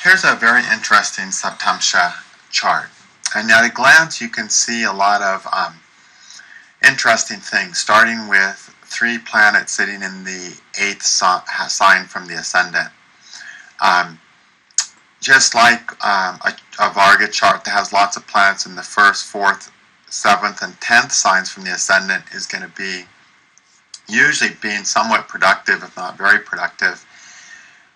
Here's a very interesting Saptamsa chart. And at a glance, you can see a lot of interesting things, starting with 3 planets sitting in the 8th sign from the ascendant. Just like a Varga chart that has lots of planets in the 1st, 4th, 7th, and 10th signs from the ascendant is going to be usually being somewhat productive, if not very productive.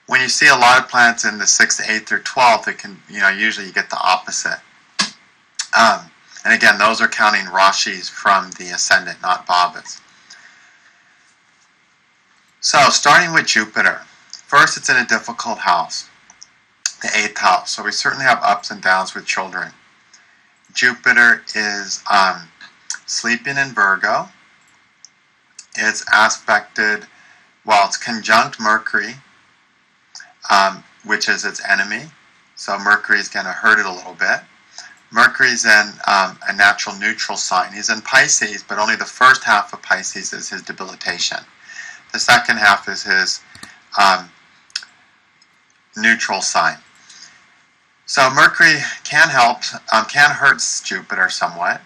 When you see a lot of planets in the 6th, 8th, or 12th, it can, usually you get the opposite. And again, those are counting Rashis from the ascendant, not Bhavas. So, starting with Jupiter. First, it's in a difficult house, the 8th house. So we certainly have ups and downs with children. Jupiter is sleeping in Virgo. It's aspected, it's conjunct Mercury, which is its enemy. So Mercury is going to hurt it a little bit. Mercury's in a natural neutral sign. He's in Pisces, but only the first half of Pisces is his debilitation. The second half is his neutral sign. So Mercury can hurt Jupiter somewhat.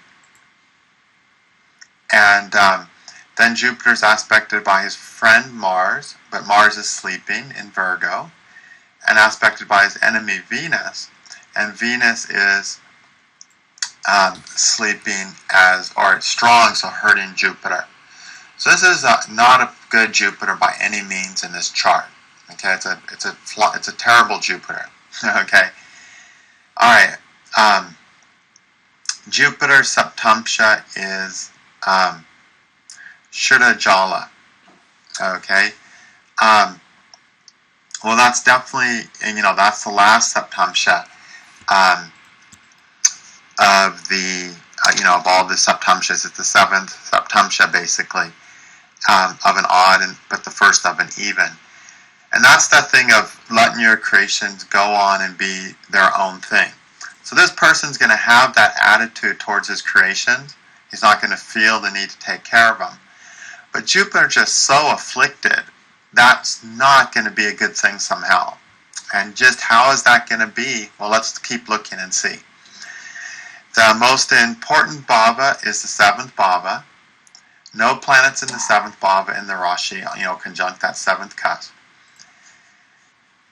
And then Jupiter's aspected by his friend Mars, but Mars is sleeping in Virgo, and aspected by his enemy Venus. And Venus is sleeping strong, so hurting Jupiter. So this is not a good Jupiter by any means in this chart. Okay, it's a terrible Jupiter. Okay, all right. Jupiter Saptamsa is Shuddha Jala. Okay, well that's definitely, that's the last Saptamsa of the of all the Saptamsas. It's the 7th Saptamsa basically, of an odd but the first of an even. And that's that thing of letting your creations go on and be their own thing. So this person's going to have that attitude towards his creations. He's not going to feel the need to take care of them. But Jupiter just so afflicted, that's not going to be a good thing somehow. And just how is that going to be? Well, let's keep looking and see. The most important bhava is the 7th bhava. No planets in the 7th bhava in the Rashi, conjunct that 7th cusp.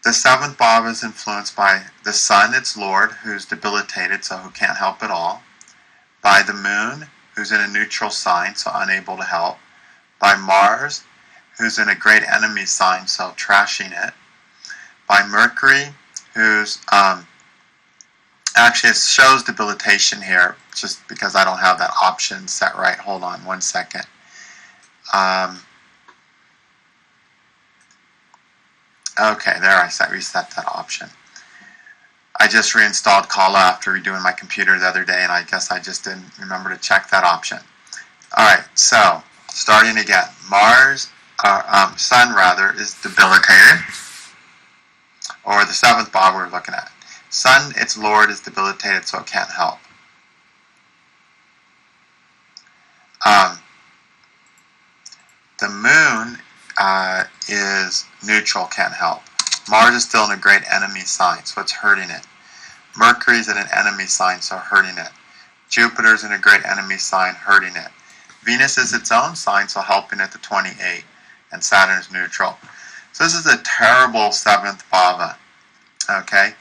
The 7th bhava is influenced by the Sun, its Lord, who's debilitated, so who can't help at all. By the Moon, who's in a neutral sign, so unable to help. By Mars, who's in a great enemy sign, so trashing it. By Mercury, who's actually, it shows debilitation here, just because I don't have that option set right. Hold on one second. Okay, there I reset that option. I just reinstalled Kala after redoing my computer the other day, and I guess I just didn't remember to check that option. Alright, so, starting again. Sun is debilitated, or the 7th bhava we're looking at. Sun, its Lord, is debilitated, so it can't help. The Moon is neutral, can't help. Mars is still in a great enemy sign, so it's hurting it. Mercury's in an enemy sign, so hurting it. Jupiter's in a great enemy sign, hurting it. Venus is its own sign, so helping it to 28. And Saturn's neutral. So this is a terrible 7th bhava. Okay?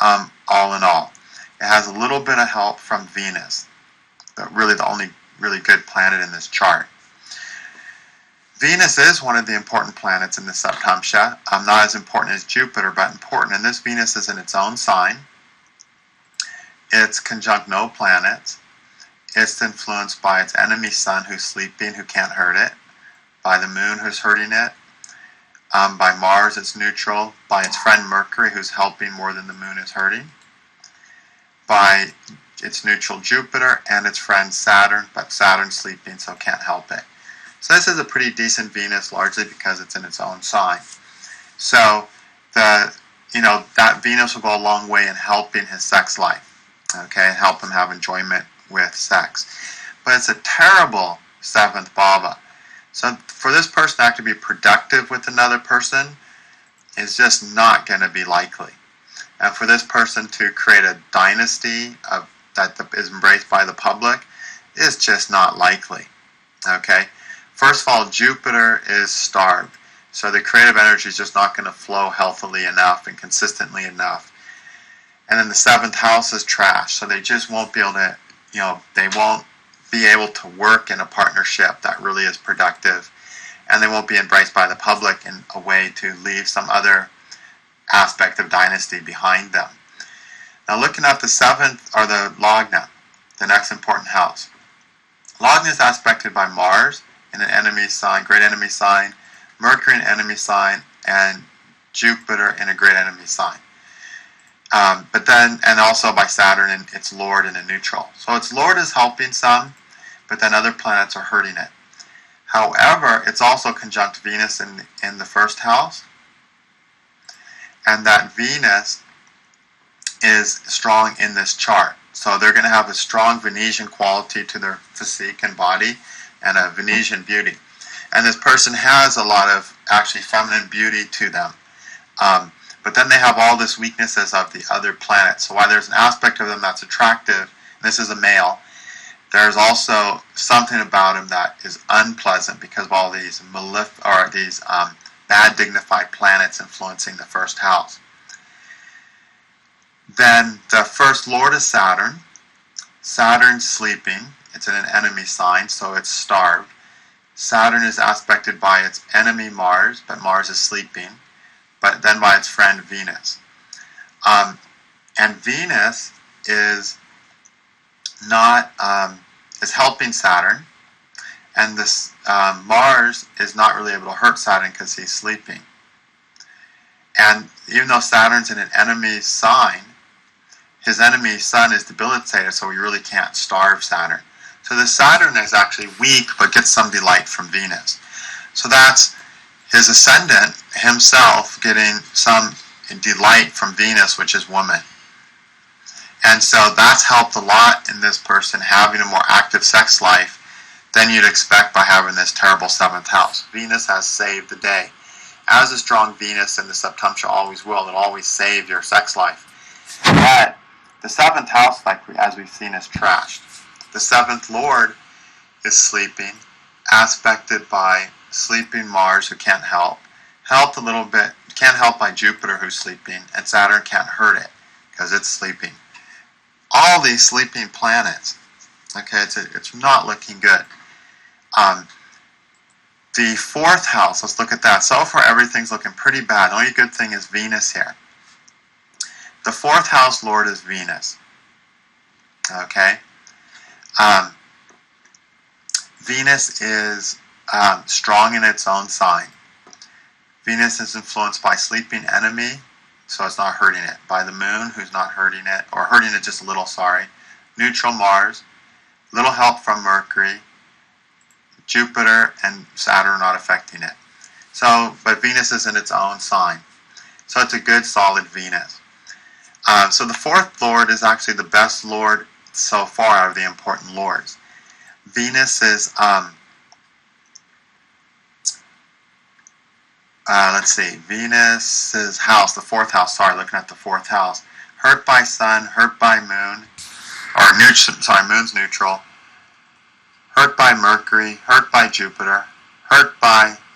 All in all. It has a little bit of help from Venus, but really the only really good planet in this chart. Venus is one of the important planets in the Saptamsa. Not as important as Jupiter, but important. And this Venus is in its own sign. It's conjunct no planets. It's influenced by its enemy Sun, who's sleeping, who can't hurt it. By the Moon, who's hurting it. By Mars, it's neutral. By its friend Mercury, who's helping more than the Moon is hurting. By its neutral Jupiter and its friend Saturn, but Saturn's sleeping, so can't help it. So this is a pretty decent Venus, largely because it's in its own sign. So that Venus will go a long way in helping his sex life, okay, and help him have enjoyment with sex. But it's a terrible 7th bhava. So for this person to actually be productive with another person is just not going to be likely. And for this person to create a dynasty that is embraced by the public is just not likely. Okay? First of all, Jupiter is starved. So the creative energy is just not going to flow healthily enough and consistently enough. And then the 7th house is trash. So they just won't be able to, they won't be able to work in a partnership that really is productive. And they won't be embraced by the public in a way to leave some other aspect of dynasty behind them. Now looking at the 7th, or the Lagna, the next important house. Lagna is aspected by Mars in an enemy sign, great enemy sign, Mercury in an enemy sign, and Jupiter in a great enemy sign. And also by Saturn and its Lord in a neutral. So its Lord is helping some, but then other planets are hurting it. However, it's also conjunct Venus in the 1st house, and that Venus is strong in this chart. So they're going to have a strong Venusian quality to their physique and body, and a Venusian beauty. And this person has a lot of actually feminine beauty to them. But then they have all these weaknesses of the other planets. So while there's an aspect of them that's attractive, and this is a male, there's also something about him that is unpleasant because of all these bad dignified planets influencing the 1st house. Then the 1st Lord is Saturn. Saturn's sleeping. It's in an enemy sign, so it's starved. Saturn is aspected by its enemy Mars, but Mars is sleeping, but then by its friend Venus. And Venus is not is helping Saturn, and this Mars is not really able to hurt Saturn because he's sleeping. And even though Saturn's in an enemy sign, his enemy sun is debilitated, so he really can't starve Saturn. So the Saturn is actually weak, but gets some delight from Venus. So that's his ascendant himself getting some delight from Venus, which is woman. And so that's helped a lot in this person having a more active sex life than you'd expect by having this terrible 7th house. Venus has saved the day. As a strong Venus in the Saptamsa always will, it'll always save your sex life. But the 7th house, as we've seen, is trashed. The 7th Lord is sleeping, aspected by sleeping Mars, who can't help. Helped a little bit, can't help by Jupiter, who's sleeping, and Saturn can't hurt it because it's sleeping. All these sleeping planets, okay, it's not looking good. The 4th house, let's look at that. So far, everything's looking pretty bad. The only good thing is Venus here. The 4th house Lord is Venus. Okay? Venus is strong in its own sign. Venus is influenced by sleeping enemy, so it's not hurting it. By the moon, who's not hurting it, or hurting it just a little, sorry. Neutral Mars, little help from Mercury. Jupiter and Saturn are not affecting it. So, but Venus is in its own sign. So it's a good, solid Venus. So the 4th Lord is actually the best Lord so far out of the important Lords. Venus is, Venus's house, the 4th house, looking at the 4th house. Hurt by Sun, hurt by Moon, Moon's neutral. Hurt by Mercury, hurt by Jupiter,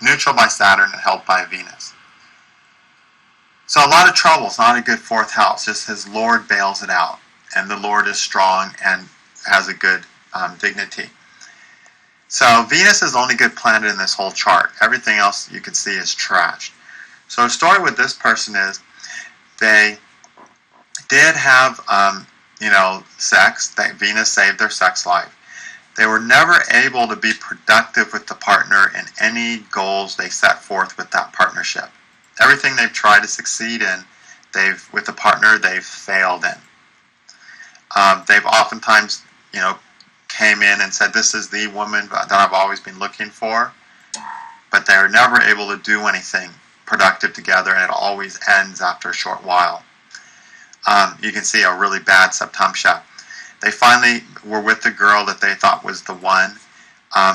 neutral by Saturn, and helped by Venus. So a lot of trouble. It's not a good 4th house. Just his Lord bails it out. And the Lord is strong and has a good dignity. So Venus is the only good planet in this whole chart. Everything else you can see is trashed. So the story with this person is they did have, sex. Venus saved their sex life. They were never able to be productive with the partner in any goals they set forth with that partnership. Everything they've tried to succeed in, with the partner, they've failed in. They've oftentimes, came in and said, this is the woman that I've always been looking for, but they're never able to do anything productive together, and it always ends after a short while. You can see a really bad Saptamsa. They finally were with the girl that they thought was the one.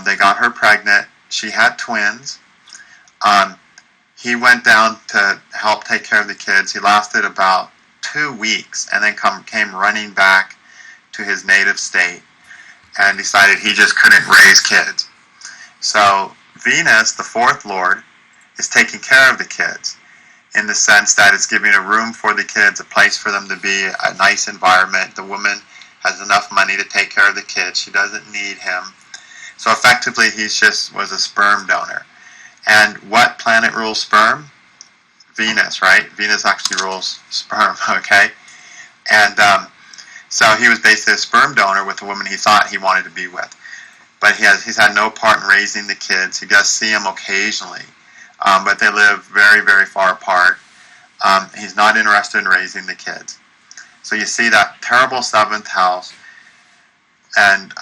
They got her pregnant. She had twins. He went down to help take care of the kids. He lasted about 2 weeks and then came running back to his native state and decided he just couldn't raise kids. So Venus, the fourth lord, is taking care of the kids in the sense that it's giving a room for the kids, a place for them to be, a nice environment. The woman has enough money to take care of the kids. She doesn't need him. So effectively, he just was a sperm donor. And what planet rules sperm? Venus, right? Venus actually rules sperm, okay? And so he was basically a sperm donor with a woman he thought he wanted to be with. But he's had no part in raising the kids. He does see them occasionally, but they live very, very far apart. He's not interested in raising the kids. So you see that terrible seventh house and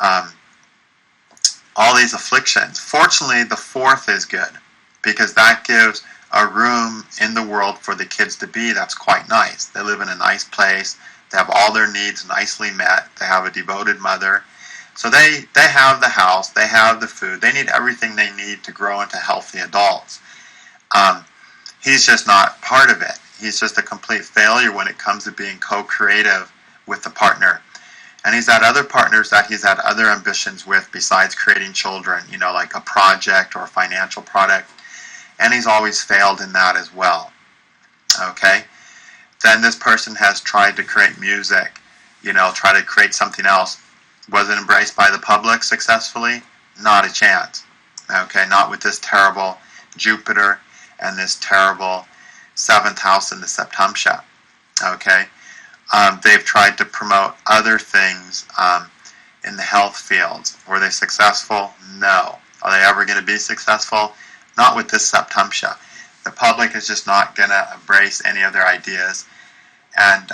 all these afflictions. Fortunately, the fourth is good because that gives a room in the world for the kids to be that's quite nice. They live in a nice place. They have all their needs nicely met. They have a devoted mother. So they have the house. They have the food. They need everything they need to grow into healthy adults. He's just not part of it. He's just a complete failure when it comes to being co-creative with the partner. And he's had other partners that he's had other ambitions with besides creating children, like a project or a financial product. And he's always failed in that as well. Okay? Then this person has tried to create music, try to create something else. Was it embraced by the public successfully? Not a chance. Okay? Not with this terrible Jupiter and this terrible seventh house in the Saptamsa. Okay? They've tried to promote other things in the health fields. Were they successful? No. Are they ever going to be successful? Not with this Saptamsa. The public is just not going to embrace any of their ideas. And,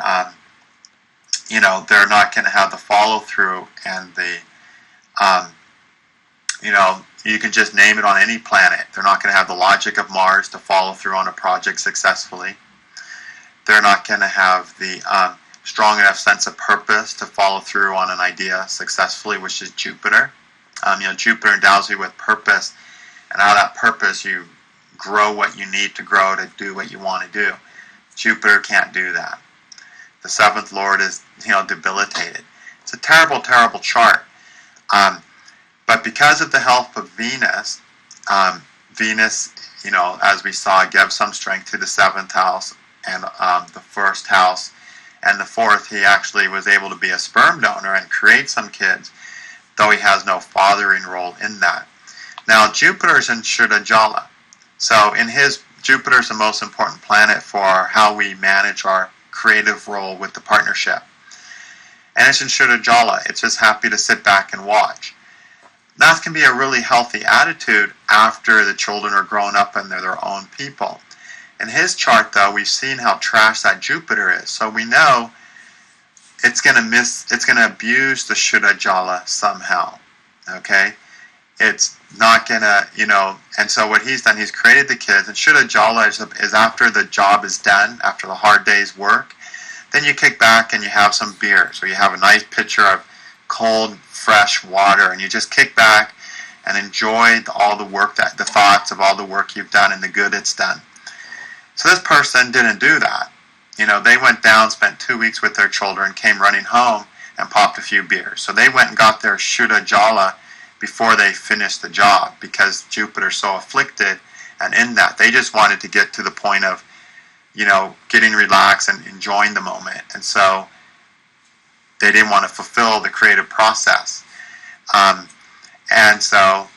they're not going to have the follow-through and the, you can just name it on any planet. They're not going to have the logic of Mars to follow through on a project successfully. They're not going to have the strong enough sense of purpose to follow through on an idea successfully, which is Jupiter. Jupiter endows you with purpose, and out of that purpose, you grow what you need to grow to do what you want to do. Jupiter can't do that. The seventh lord is, debilitated. It's a terrible, terrible chart. But because of the help of Venus, Venus, as we saw, gives some strength to the seventh house and the first house. And the fourth, he actually was able to be a sperm donor and create some kids, though he has no fathering role in that. Now, Jupiter's in Shuddha Jala. So Jupiter's the most important planet for how we manage our creative role with the partnership. And it's in Shuddha Jala. It's just happy to sit back and watch. That can be a really healthy attitude after the children are grown up and they're their own people. In his chart, though, we've seen how trash that Jupiter is. So we know it's going to abuse the Shuddha Jala somehow. Okay? It's not going to, and so what he's done, he's created the kids, and Shuddha Jala is after the job is done, after the hard day's work, then you kick back and you have some beer. So you have a nice pitcher of cold, fresh water, and you just kick back and enjoy all the work, the thoughts of all the work you've done and the good it's done. So this person didn't do that. They went down, spent 2 weeks with their children, came running home, and popped a few beers. So they went and got their Shuddha Jala before they finished the job because Jupiter's so afflicted, and in that, they just wanted to get to the point of, getting relaxed and enjoying the moment. And so they didn't want to fulfill the creative process. And so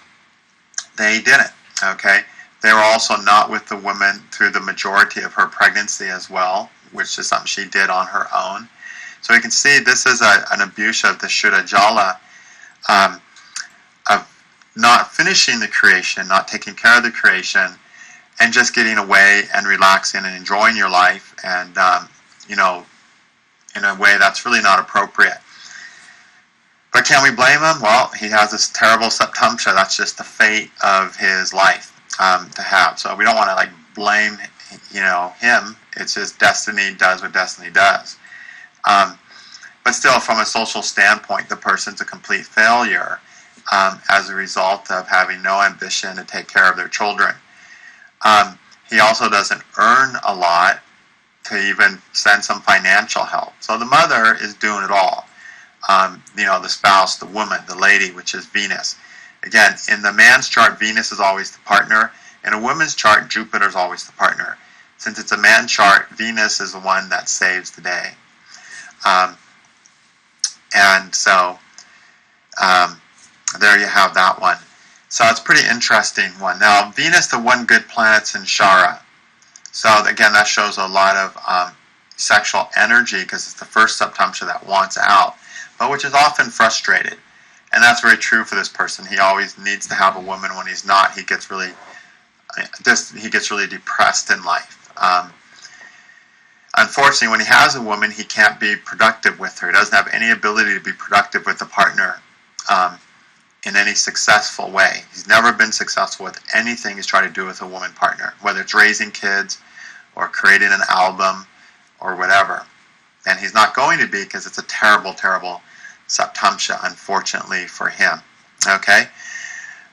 they didn't, okay? They were also not with the woman through the majority of her pregnancy as well, which is something she did on her own. So you can see this is an abuse of the Shuddha Jala, of not finishing the creation, not taking care of the creation, and just getting away and relaxing and enjoying your life, and in a way that's really not appropriate. But can we blame him? Well, he has this terrible Saptamsa. That's just the fate of his life to have. So we don't want to blame him. It's just destiny does what destiny does. But still, from a social standpoint, the person's a complete failure as a result of having no ambition to take care of their children. He also doesn't earn a lot to even send some financial help. So the mother is doing it all. The spouse, the woman, the lady, which is Venus. Again, in the man's chart, Venus is always the partner. In a woman's chart, Jupiter is always the partner. Since it's a man chart, Venus is the one that saves the day. And so there you have that one. So it's a pretty interesting one. Now, Venus, the one good planet's in Shara. So again, that shows a lot of sexual energy because it's the first Saptamsa that wants out, but which is often frustrated. And that's very true for this person. He always needs to have a woman. When he's not, he gets really depressed in life. Unfortunately, when he has a woman, he can't be productive with her. He doesn't have any ability to be productive with a partner in any successful way. He's never been successful with anything he's tried to do with a woman partner, whether it's raising kids or creating an album or whatever. And he's not going to be because it's a terrible, terrible Saptamsa, unfortunately, for him. Okay?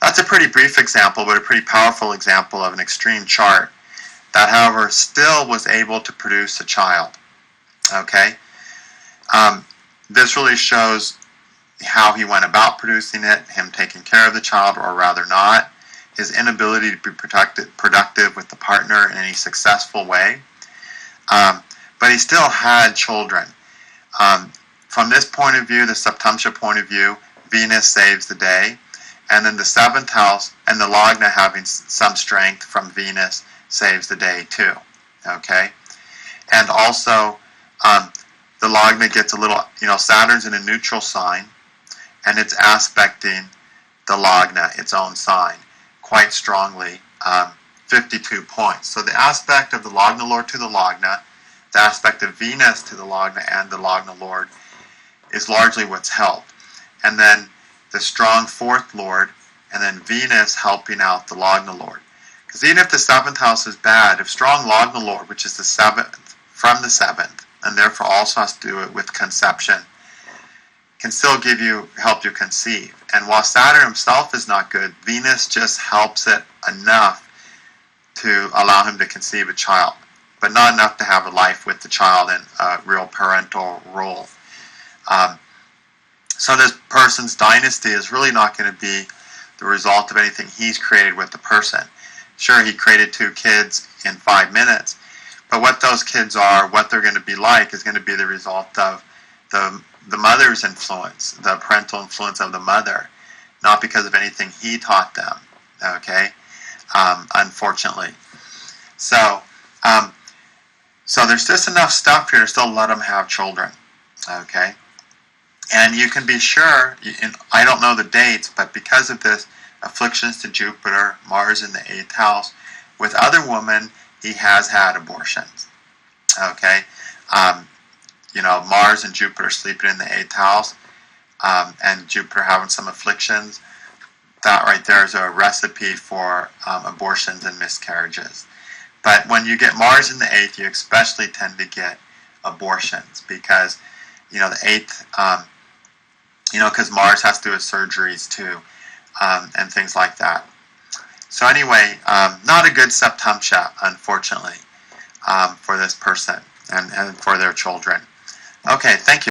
That's a pretty brief example, but a pretty powerful example of an extreme chart that, however, still was able to produce a child. Okay? This really shows how he went about producing it, him taking care of the child, or rather not, his inability to be productive with the partner in any successful way. But he still had children. From this point of view, the Saptamsa point of view, Venus saves the day. And then the 7th house and the Lagna having some strength from Venus saves the day too. Okay? And also, the Lagna gets a little, Saturn's in a neutral sign, and it's aspecting the Lagna, its own sign, quite strongly, 52 points. So the aspect of the Lagna Lord to the Lagna, the aspect of Venus to the Lagna and the Lagna Lord is largely what's helped. And then the strong 4th Lord, and then Venus helping out the Lagna Lord. Because even if the 7th house is bad, if strong Lagna Lord, which is the 7th, from the 7th, and therefore also has to do it with conception, can still help you conceive. And while Saturn himself is not good, Venus just helps it enough to allow him to conceive a child, but not enough to have a life with the child in a real parental role. So this person's dynasty is really not going to be the result of anything he's created with the person. Sure, he created 2 kids in 5 minutes, but what those kids are, what they're going to be like, is going to be the result of the mother's influence, the parental influence of the mother, not because of anything he taught them. Okay, unfortunately. So there's just enough stuff here to still let them have children. Okay. And you can be sure, I don't know the dates, but because of this, afflictions to Jupiter, Mars in the 8th house, with other women, he has had abortions. Okay? Mars and Jupiter sleeping in the 8th house, and Jupiter having some afflictions, that right there is a recipe for abortions and miscarriages. But when you get Mars in the 8th, you especially tend to get abortions because, the 8th, because Mars has to do with surgeries too, and things like that. So anyway, not a good Saptamsa, unfortunately, for this person and for their children. Okay, thank you.